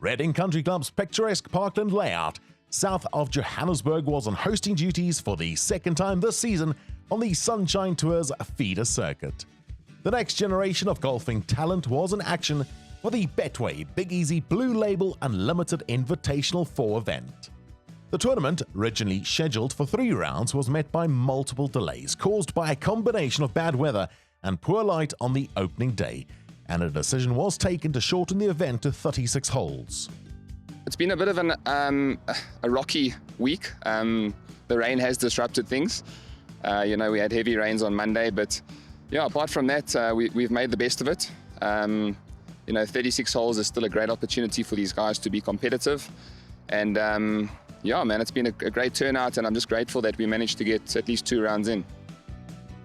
Reading Country Club's picturesque parkland layout south of Johannesburg was on hosting duties for the second time this season on the Sunshine Tour's feeder circuit. The next generation of golfing talent was in action for the Betway Big Easy Blue Label Unlimited Invitational 4 event. The tournament, originally scheduled for 3 rounds, was met by multiple delays caused by a combination of bad weather and poor light on the opening day, and a decision was taken to shorten the event to 36 holes. It's been a bit of a rocky week. The rain has disrupted things. We had heavy rains on Monday, but apart from that, we've made the best of it. 36 holes is still a great opportunity for these guys to be competitive. And it's been a great turnout, and I'm just grateful that we managed to get at least 2 rounds in.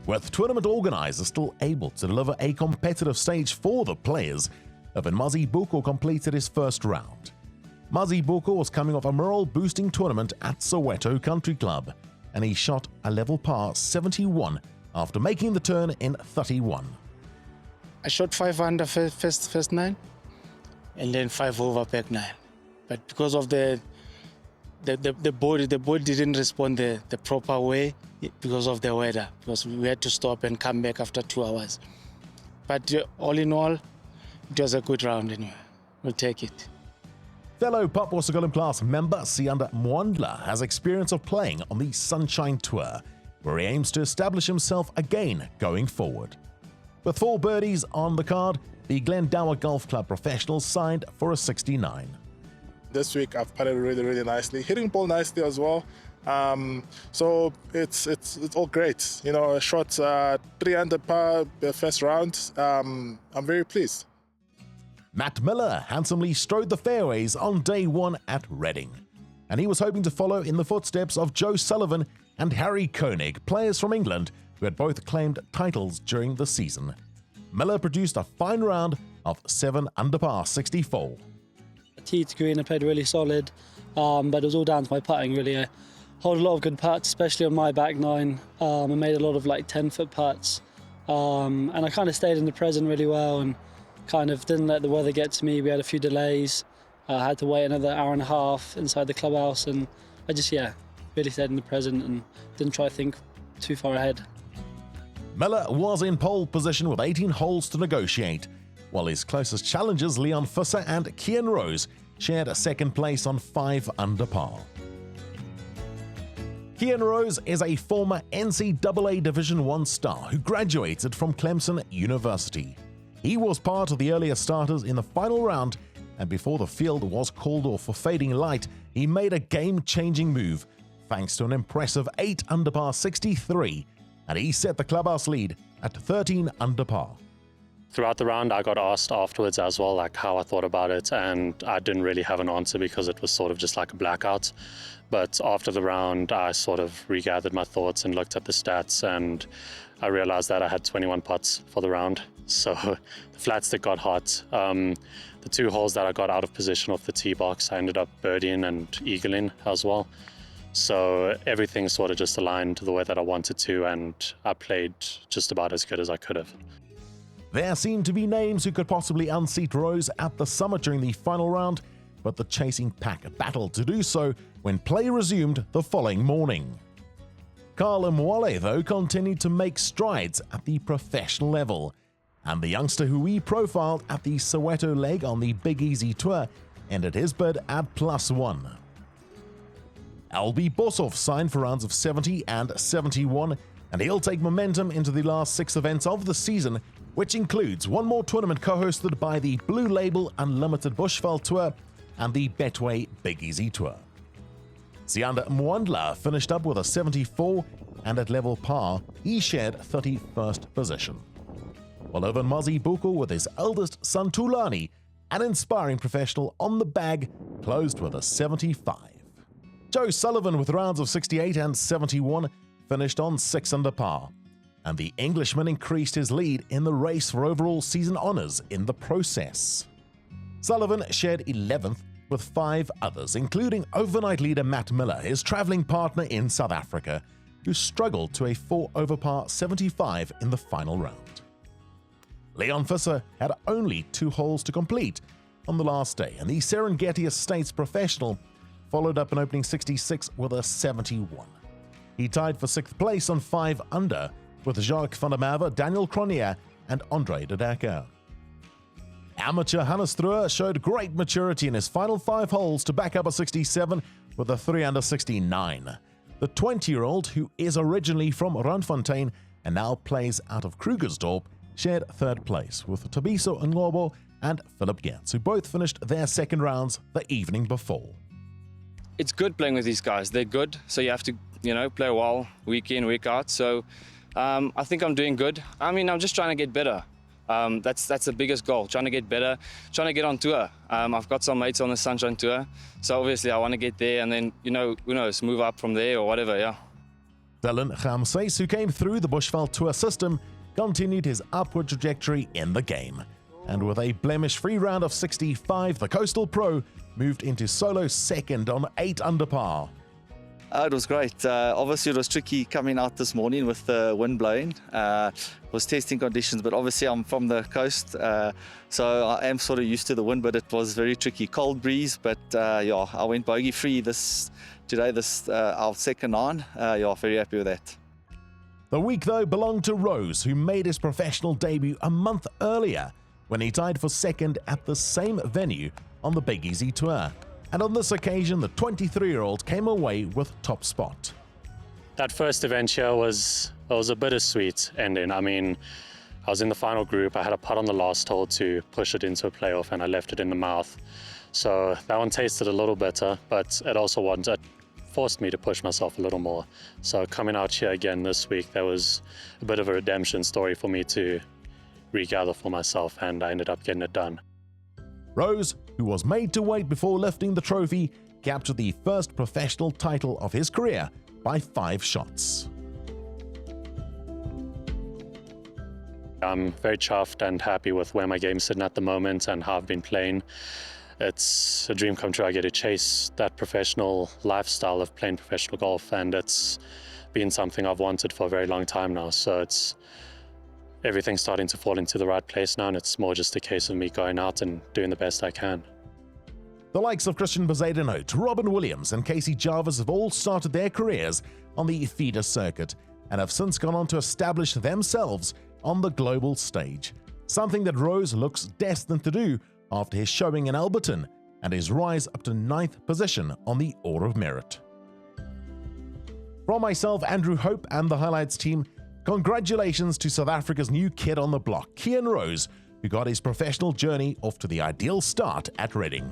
With tournament organisers still able to deliver a competitive stage for the players, Evan Mazibuko completed his first round. Mazibuko was coming off a morale-boosting tournament at Soweto Country Club, and he shot a level par 71 after making the turn in 31. I shot 5 under first 9, and then 5 over back 9. But because of the ball didn't respond the proper way because of the weather, because we had to stop and come back after 2 hours. But all in all, it was a good round anyway. We'll take it. Fellow Papua Sokolem class member Sianda Mwandla has experience of playing on the Sunshine Tour, where he aims to establish himself again going forward. With 4 birdies on the card, the Glendower Golf Club professionals signed for a 69. This week I've putted really, really nicely, hitting ball nicely as well. So it's all great. I shot 3 under par the first round. I'm very pleased. Matt Miller handsomely strode the fairways on day 1 at Reading, and he was hoping to follow in the footsteps of Joe Sullivan and Harry Koenig, players from England who had both claimed titles during the season. Miller produced a fine round of 7 under par 64. Tee to green, I played really solid, but it was all down to my putting really. I hold a lot of good putts, especially on my back 9. I made a lot of 10-foot putts, and I kind of stayed in the present really well and kind of didn't let the weather get to me. We had a few delays. I had to wait another hour and a half inside the clubhouse, and I just really stayed in the present and didn't try to think too far ahead. Miller was in pole position with 18 holes to negotiate, while his closest challengers Leon Visser and Kian Rose shared a second place on 5 under par. Kian Rose is a former NCAA Division I star who graduated from Clemson University. He was part of the earlier starters in the final round, and before the field was called off for fading light, he made a game-changing move thanks to an impressive 8 under par 63, and he set the clubhouse lead at 13 under par. Throughout the round, I got asked afterwards as well, how I thought about it, and I didn't really have an answer because it was sort of just like a blackout. But after the round, I sort of regathered my thoughts and looked at the stats, and I realized that I had 21 putts for the round. So the flat stick got hot. The 2 holes that I got out of position off the tee box, I ended up birdieing and eagling as well. So everything sort of just aligned to the way that I wanted to, and I played just about as good as I could have. There seemed to be names who could possibly unseat Rose at the summit during the final round, but the chasing pack battled to do so when play resumed the following morning. Carl Mwale, though, continued to make strides at the professional level, and the youngster who we profiled at the Soweto leg on the Big Easy Tour ended his bid at +1. Albie Boshoff signed for rounds of 70 and 71, and he'll take momentum into the last 6 events of the season, which includes one more tournament co-hosted by the Blue Label Unlimited Bushveld Tour and the Betway Big Easy Tour. Sianda Mwandla finished up with a 74, and at level par, he shared 31st position. While Evan Mazibuko, with his eldest son Tulani, an inspiring professional on the bag, closed with a 75. Joe Sullivan, with rounds of 68 and 71, finished on 6 under par, and the Englishman increased his lead in the race for overall season honours in the process. Sullivan shared 11th with 5 others, including overnight leader Matt Miller, his travelling partner in South Africa, who struggled to a 4 over par 75 in the final round. Leon Visser had only 2 holes to complete on the last day, and the Serengeti Estates professional followed up an opening 66 with a 71. He tied for 6th place on 5 under with Jacques van der Merwe, Daniel Cronje and Andre de Decker. Amateur Hannes Struer showed great maturity in his final 5 holes to back up a 67 with a 3 under 69. The 20-year-old, who is originally from Randfontein and now plays out of Krugersdorp, shared 3rd place with Tabiso Ngobo and Philip Gertz, who both finished their second rounds the evening before. It's good playing with these guys. They're good, so you have to, play well week in, week out. So I think I'm doing good. I'm just trying to get better. That's the biggest goal, trying to get better, trying to get on tour. I've got some mates on the Sunshine Tour, so obviously I want to get there and then, who knows, move up from there or whatever, yeah. Dylan Gamses, who came through the Bushveld Tour system, continued his upward trajectory in the game. And with a blemish-free round of 65, the Coastal Pro moved into solo second on 8 under par. It was great. Obviously, it was tricky coming out this morning with the wind blowing. It was testing conditions, but obviously I'm from the coast, so I am sort of used to the wind, but it was very tricky. Cold breeze, but I went bogey-free today, our second on. Very happy with that. The week, though, belonged to Rose, who made his professional debut a month earlier when he tied for second at the same venue on the Big Easy Tour. And on this occasion, the 23-year-old came away with top spot. That first event here was a bittersweet ending. I was in the final group. I had a putt on the last hole to push it into a playoff, and I left it in the mouth. So that one tasted a little better, but it forced me to push myself a little more. So coming out here again this week, that was a bit of a redemption story for me to regather for myself, and I ended up getting it done. Rose, who was made to wait before lifting the trophy, captured the first professional title of his career by 5 shots. I'm very chuffed and happy with where my game's sitting at the moment and how I've been playing. It's a dream come true. I get to chase that professional lifestyle of playing professional golf, and it's been something I've wanted for a very long time now. So everything's starting to fall into the right place now, and it's more just a case of me going out and doing the best I can. The likes of Christian Bezuidenhout, Robin Williams and Casey Jarvis have all started their careers on the feeder circuit and have since gone on to establish themselves on the global stage, something that Rose looks destined to do after his showing in Alberton and his rise up to 9th position on the Order of Merit. From myself, Andrew Hope, and the Highlights team, congratulations to South Africa's new kid on the block, Kian Rose, who got his professional journey off to the ideal start at Reading.